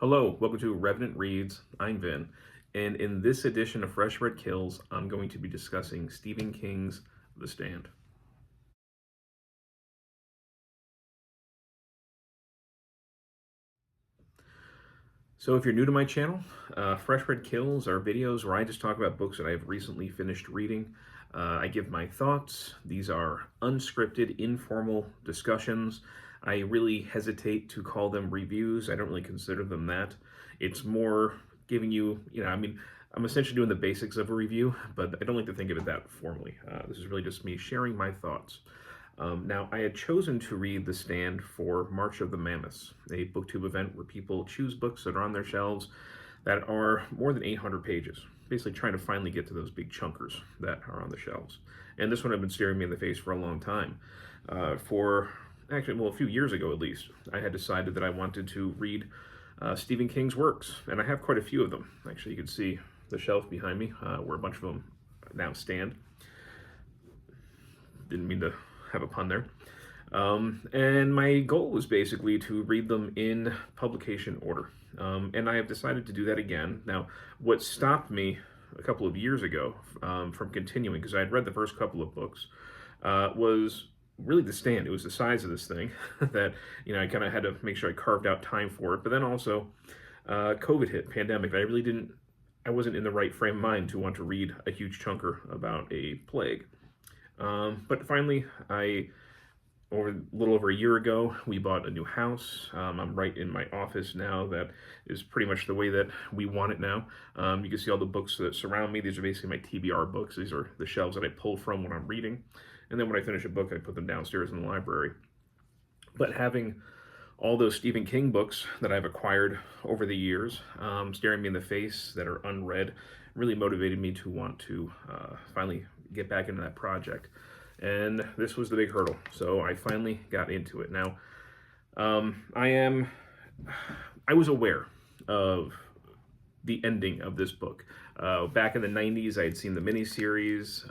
Hello, welcome to Revenant Reads. I'm Vin, and in this edition of Fresh Red Kills, I'm going to be discussing Stephen King's The Stand. So if you're new to my channel, Fresh Red Kills are videos where I just talk about books that I've recently finished reading. I give my thoughts. These are unscripted, informal discussions. I really hesitate to call them reviews. I don't really consider them that. It's more giving you, I'm essentially doing the basics of a review, but I don't like to think of it that formally. This is really just me sharing my thoughts. Now, I had chosen to read The Stand for March of the Mammoths, a booktube event where people choose books that are on their shelves that are more than 800 pages, basically trying to finally get to those big chunkers that are on the shelves. And this one had been staring me in the face for a long time. A few years ago at least, I had decided that I wanted to read Stephen King's works, and I have quite a few of them. Actually, you can see the shelf behind me where a bunch of them now stand. Didn't mean to have a pun there. And my goal was basically to read them in publication order. And I have decided to do that again. Now, what stopped me a couple of years ago from continuing, because I had read the first couple of books, was really The Stand. It was the size of this thing that, I kind of had to make sure I carved out time for it. But then also, COVID hit, pandemic. I wasn't in the right frame of mind to want to read a huge chunker about a plague. But finally, a little over a year ago, we bought a new house. I'm right in my office now. That is pretty much the way that we want it now. You can see all the books that surround me. These are basically my TBR books. These are the shelves that I pull from when I'm reading. And then when I finish a book, I put them downstairs in the library. But having all those Stephen King books that I've acquired over the years staring me in the face that are unread really motivated me to want to finally get back into that project. And this was the big hurdle. So I finally got into it. Now, I was aware of the ending of this book. Back in the 90s, I had seen the miniseries.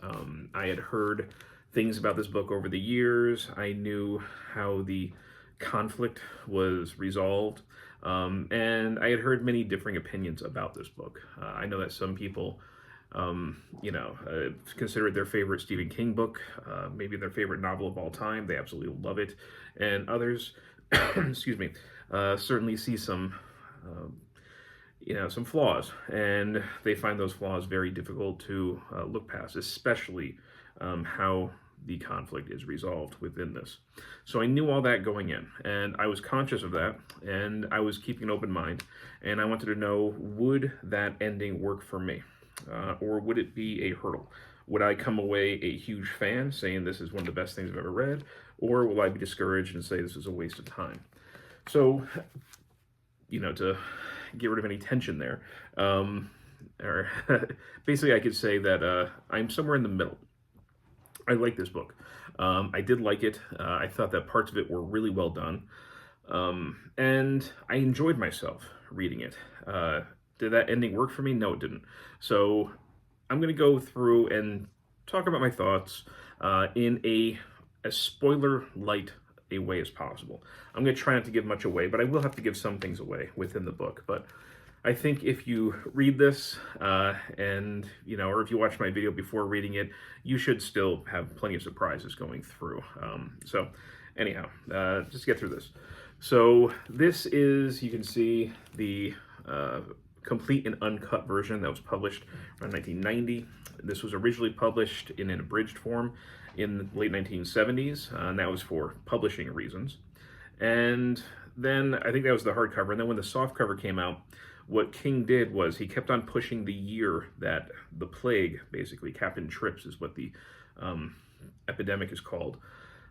I had heard things about this book over the years. I knew how the conflict was resolved. And I had heard many differing opinions about this book. I know that some people consider it their favorite Stephen King book, maybe their favorite novel of all time. They absolutely love it. And others, excuse me, certainly see some flaws, and they find those flaws very difficult to look past, especially how the conflict is resolved within this. So I knew all that going in, and I was conscious of that, and I was keeping an open mind, and I wanted to know, would that ending work for me? Or would it be a hurdle? Would I come away a huge fan, saying this is one of the best things I've ever read? Or will I be discouraged and say this is a waste of time? So, to get rid of any tension there, or basically I could say that I'm somewhere in the middle. I like this book. I did like it. I thought that parts of it were really well done. And I enjoyed myself reading it. Did that ending work for me? No, it didn't. So I'm going to go through and talk about my thoughts in as spoiler-light a way as possible. I'm going to try not to give much away, but I will have to give some things away within the book. But I think if you read this or if you watch my video before reading it, you should still have plenty of surprises going through. So anyhow, just get through this. So this is, you can see the complete and uncut version that was published around 1990. This was originally published in an abridged form in the late 1970s, and that was for publishing reasons. And then I think that was the hardcover. And then when the softcover came out, what King did was he kept on pushing the year that the plague, basically, Captain Trips is what the epidemic is called,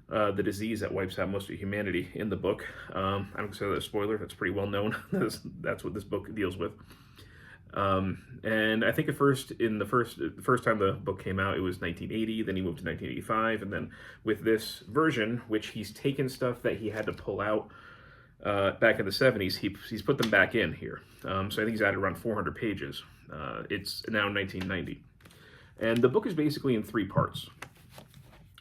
the disease that wipes out most of humanity in the book. I don't consider that a spoiler. That's pretty well known. That's what this book deals with. And I think the first time the book came out, it was 1980. Then he moved to 1985, and then with this version, which he's taken stuff that he had to pull out back in the 70s, he's put them back in here. So I think he's added around 400 pages. It's now 1990, and the book is basically in 3 parts.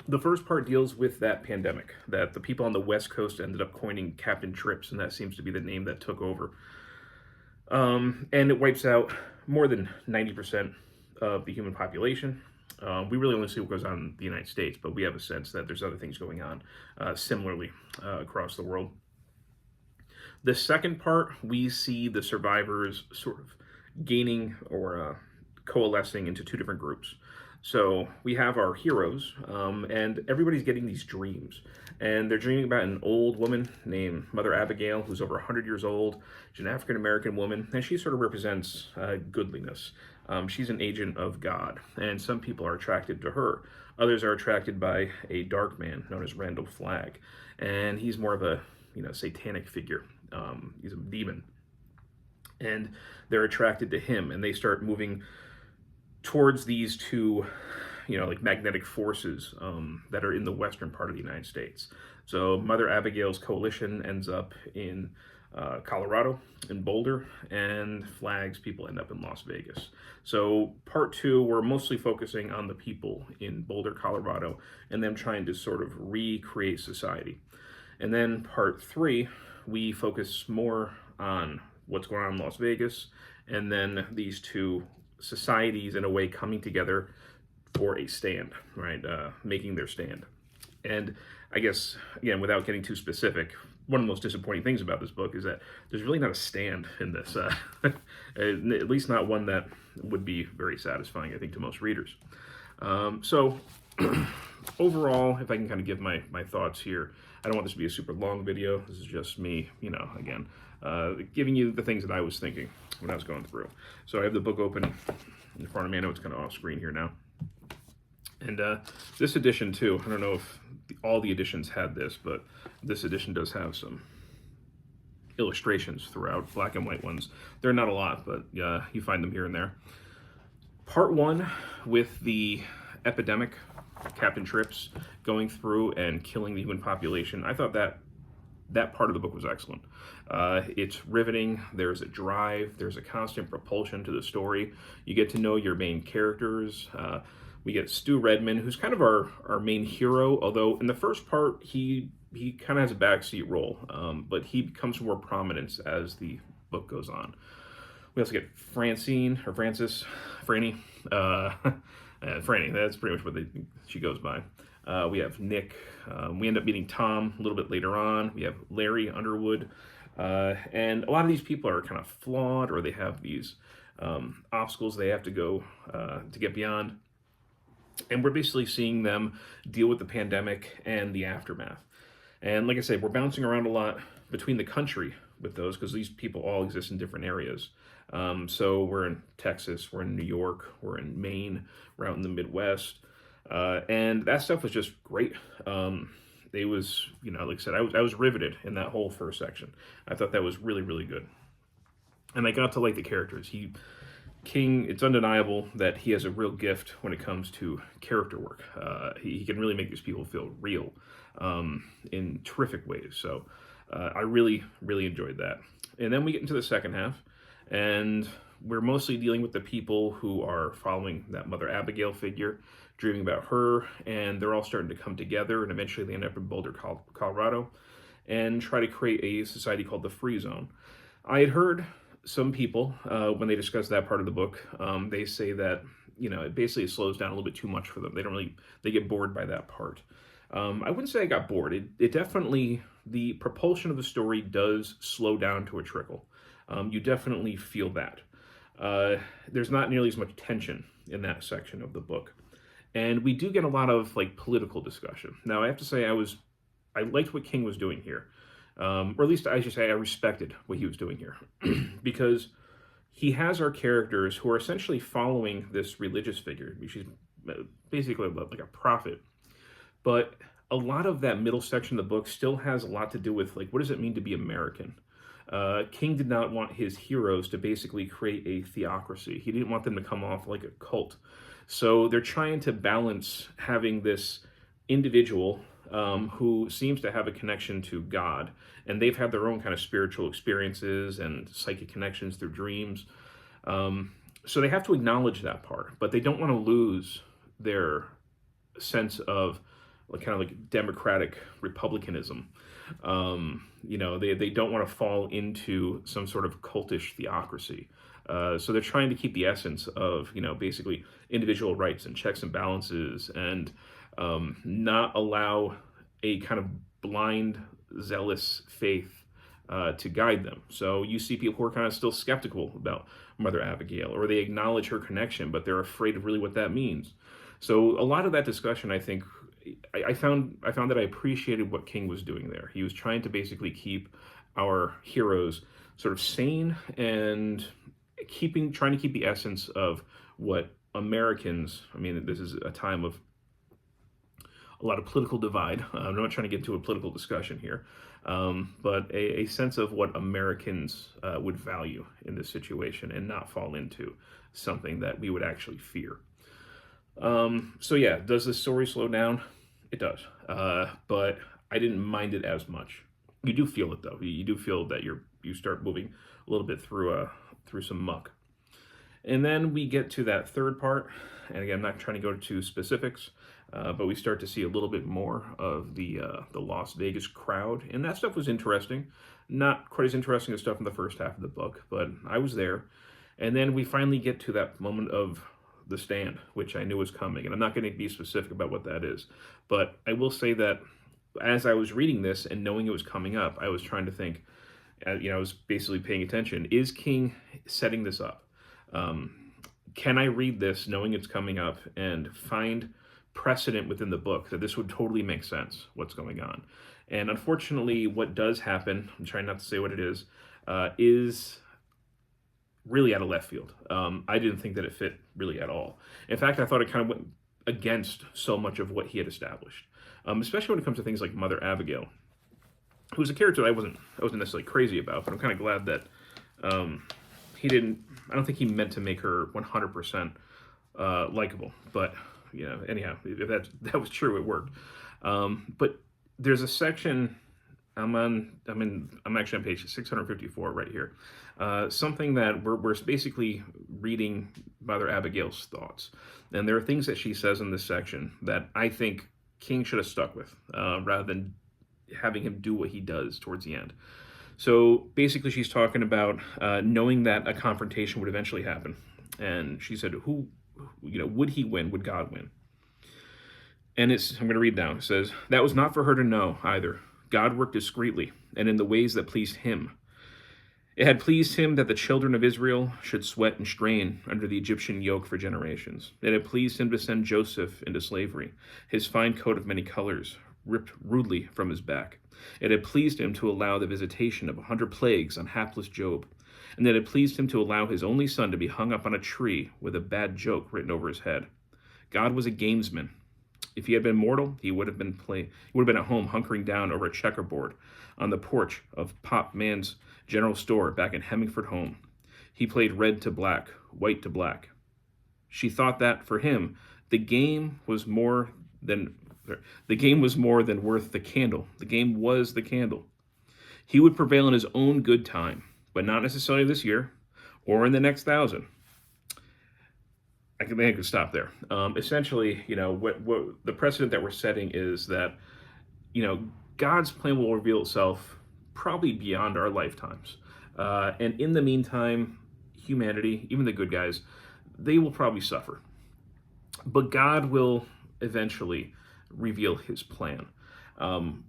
The first part deals with that pandemic, that the people on the West Coast ended up coining Captain Trips, and that seems to be the name that took over. And it wipes out more than 90% of the human population. We really only see what goes on in the United States, but we have a sense that there's other things going on similarly across the world. The second part, we see the survivors sort of gaining or coalescing into two different groups. So we have our heroes, and everybody's getting these dreams. And they're dreaming about an old woman named Mother Abigail, who's over 100 years old. She's an African-American woman, and she sort of represents goodliness. She's an agent of God, and some people are attracted to her. Others are attracted by a dark man known as Randall Flagg, and he's more of a satanic figure. He's a demon, and they're attracted to him, and they start moving towards these two, like magnetic forces that are in the western part of the United States. So Mother Abigail's coalition ends up in Colorado, in Boulder, and Flagg's people end up in Las Vegas. So part two, we're mostly focusing on the people in Boulder, Colorado, and them trying to sort of recreate society. And then part three, we focus more on what's going on in Las Vegas, and then these two societies in a way coming together for a stand, right? Making their stand. And I guess, again, without getting too specific, one of the most disappointing things about this book is that there's really not a stand in this, at least not one that would be very satisfying, I think, to most readers. So overall, if I can kind of give my thoughts here, I don't want this to be a super long video. This is just me, again, giving you the things that I was thinking when I was going through. So I have the book open in front of me. I know it's kind of off screen here now. And this edition too, I don't know if all the editions had this, but this edition does have some illustrations throughout, black and white ones. They're not a lot, but you find them here and there. Part one with the epidemic, Captain Trips going through and killing the human population. I thought that part of the book was excellent. It's riveting. There's a drive. There's a constant propulsion to the story. You get to know your main characters. We get Stu Redman, who's kind of our main hero, although in the first part, he kind of has a backseat role, but he becomes more prominence as the book goes on. We also get Franny. Franny, that's pretty much what she goes by. We have Nick. We end up meeting Tom a little bit later on. We have Larry Underwood. And a lot of these people are kind of flawed, or they have these obstacles they have to go to get beyond. And we're basically seeing them deal with the pandemic and the aftermath. And like I said, we're bouncing around a lot between the country with those, because these people all exist in different areas. So we're in Texas, we're in New York, we're in Maine, we're out in the Midwest. And that stuff was just great. It was, like I said, I was riveted in that whole first section. I thought that was really, really good. And I got to like the characters. King, it's undeniable that he has a real gift when it comes to character work. He can really make these people feel real in terrific ways. So I really, really enjoyed that. And then we get into the second half, and we're mostly dealing with the people who are following that Mother Abigail figure, dreaming about her, and they're all starting to come together, and eventually they end up in Boulder, Colorado, and try to create a society called the Free Zone. I had heard some people, when they discuss that part of the book, they say that, it basically slows down a little bit too much for them. They get bored by that part. I wouldn't say I got bored. It definitely, the propulsion of the story does slow down to a trickle. You definitely feel that. There's not nearly as much tension in that section of the book. And we do get a lot of political discussion. Now, I have to say I liked what King was doing here. Or at least I should say I respected what he was doing here. Because he has our characters who are essentially following this religious figure. She's basically like a prophet. But a lot of that middle section of the book still has a lot to do with, what does it mean to be American? King did not want his heroes to basically create a theocracy. He didn't want them to come off like a cult. So they're trying to balance having this individual who seems to have a connection to God, and they've had their own kind of spiritual experiences and psychic connections through dreams. So they have to acknowledge that part, but they don't want to lose their sense of kind of democratic republicanism. They don't want to fall into some sort of cultish theocracy. So they're trying to keep the essence of, basically individual rights and checks and balances, and not allow a kind of blind, zealous faith to guide them. So you see people who are kind of still skeptical about Mother Abigail, or they acknowledge her connection, but they're afraid of really what that means. So a lot of that discussion, I think, I found that I appreciated what King was doing there. He was trying to basically keep our heroes sort of sane, and trying to keep the essence of what Americans. I mean, this is a time of a lot of political divide. I'm not trying to get into a political discussion here, but a sense of what Americans would value in this situation, and not fall into something that we would actually fear. So yeah, does this story slow down? It does, but I didn't mind it as much. You do feel it though. You do feel that you start moving a little bit through some muck. And then we get to that third part, and again, I'm not trying to go to specifics, but we start to see a little bit more of the Las Vegas crowd, and that stuff was interesting. Not quite as interesting as stuff in the first half of the book, but I was there. And then we finally get to that moment of the stand, which I knew was coming, and I'm not going to be specific about what that is, but I will say that as I was reading this and knowing it was coming up, I was trying to think, I was basically paying attention. Is King setting this up? Can I read this knowing it's coming up and find precedent within the book that this would totally make sense, what's going on? And unfortunately, what does happen, I'm trying not to say what it is really out of left field. I didn't think that it fit really at all. In fact, I thought it kind of went against so much of what he had established, especially when it comes to things like Mother Abigail, who's a character that I wasn't necessarily crazy about, but I'm kind of glad that I don't think he meant to make her 100% likable. But anyhow, if that was true, it worked. But there's a section. I'm actually on page 654 right here. Something that we're basically reading Mother Abigail's thoughts, and there are things that she says in this section that I think King should have stuck with, rather than having him do what he does towards the end. So basically, she's talking about knowing that a confrontation would eventually happen, and she said, would he win? Would God win? And I'm going to read down. It says, that was not for her to know either. God worked discreetly and in the ways that pleased him. It had pleased him that the children of Israel should sweat and strain under the Egyptian yoke for generations. It had pleased him to send Joseph into slavery, his fine coat of many colors ripped rudely from his back. It had pleased him to allow the visitation of 100 plagues on hapless Job, and it had pleased him to allow his only son to be hung up on a tree with a bad joke written over his head. God was a gamesman. If he had been mortal, he would have been at home hunkering down over a checkerboard on the porch of Pop Man's general store back in Hemmingford Home. He played red to black, white to black. She thought that, for him, the game was more than worth the candle. The game was the candle. He would prevail in his own good time, but not necessarily this year or in the next 1,000. I think I could stop there. Essentially, what the precedent that we're setting is that, God's plan will reveal itself probably beyond our lifetimes. And in the meantime, humanity, even the good guys, they will probably suffer. But God will eventually reveal his plan.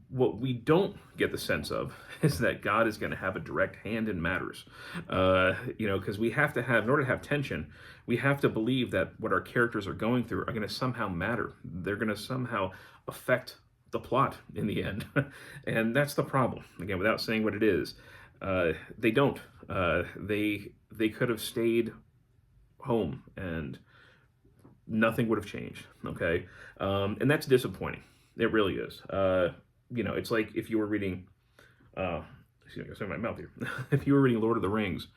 What we don't get the sense of is that God is going to have a direct hand in matters. Because we have to have, in order to have tension, we have to believe that what our characters are going through are going to somehow matter. They're going to somehow affect the plot in the end. And that's the problem. Again, without saying what it is, they don't. They could have stayed home and nothing would have changed. Okay. And that's disappointing. It really is. It's like if you were reading, excuse me, I got my mouth here. If you were reading Lord of the Rings,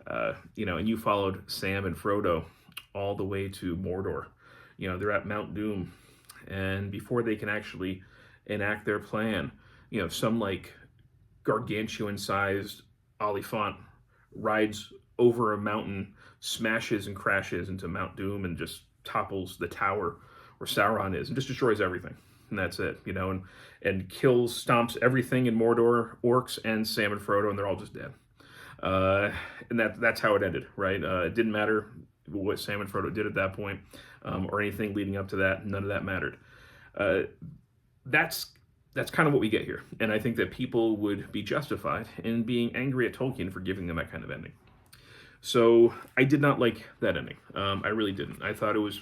and you followed Sam and Frodo all the way to Mordor, they're at Mount Doom, and before they can actually enact their plan, some like gargantuan-sized Oliphant rides over a mountain, smashes and crashes into Mount Doom, and just topples the tower where Sauron is, and just destroys everything. and that's it, and kills, stomps everything in Mordor, orcs and Sam and Frodo, and they're all just dead. And that's how it ended, right? It didn't matter what Sam and Frodo did at that point, or anything leading up to that. None of that mattered. That's kind of what we get here, and I think that people would be justified in being angry at Tolkien for giving them that kind of ending. So I did not like that ending. I really didn't. I thought it was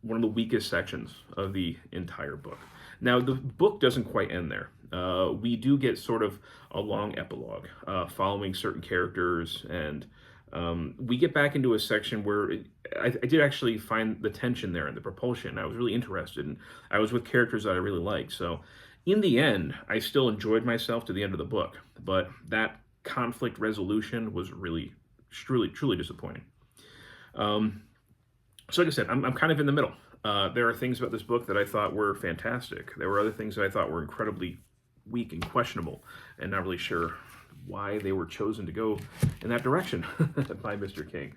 one of the weakest sections of the entire book. Now, the book doesn't quite end there. We do get sort of a long epilogue following certain characters, and we get back into a section where I did actually find the tension there and the propulsion. I was really interested, and I was with characters that I really liked. So in the end, I still enjoyed myself to the end of the book, but that conflict resolution was really, truly disappointing. So like I said, I'm kind of in the middle. There are things about this book that I thought were fantastic. There were other things that I thought were incredibly weak and questionable, and not really sure why they were chosen to go in that direction by Mr. King.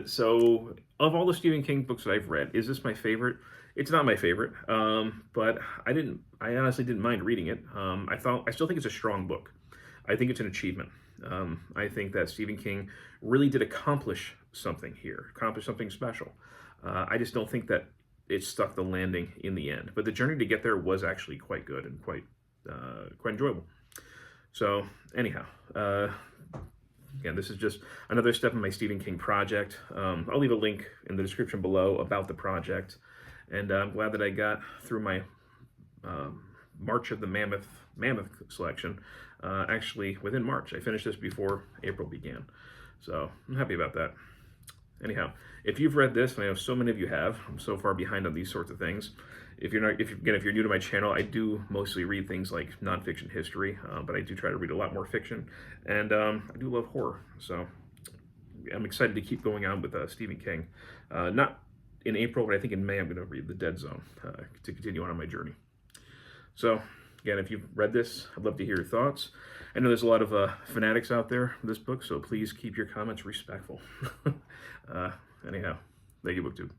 So of all the Stephen King books that I've read, is this my favorite? It's not my favorite, but I honestly didn't mind reading it. I still think it's a strong book. I think it's an achievement. I think that Stephen King really did accomplish something here, accomplish something special. I just don't think that it stuck the landing in the end. But the journey to get there was actually quite good and quite enjoyable. So anyhow, again, this is just another step in my Stephen King project. I'll leave a link in the description below about the project. And I'm glad that I got through my March of the Mammoth selection actually within March. I finished this before April began. So I'm happy about that. Anyhow, if you've read this, and I know so many of you have, I'm so far behind on these sorts of things. If you're new to my channel, I do mostly read things like nonfiction history, but I do try to read a lot more fiction, and I do love horror. So I'm excited to keep going on with Stephen King. Not in April, but I think in May I'm going to read The Dead Zone to continue on my journey. So again, if you've read this, I'd love to hear your thoughts. I know there's a lot of fanatics out there for this book, so please keep your comments respectful. Anyhow, thank you, BookTube.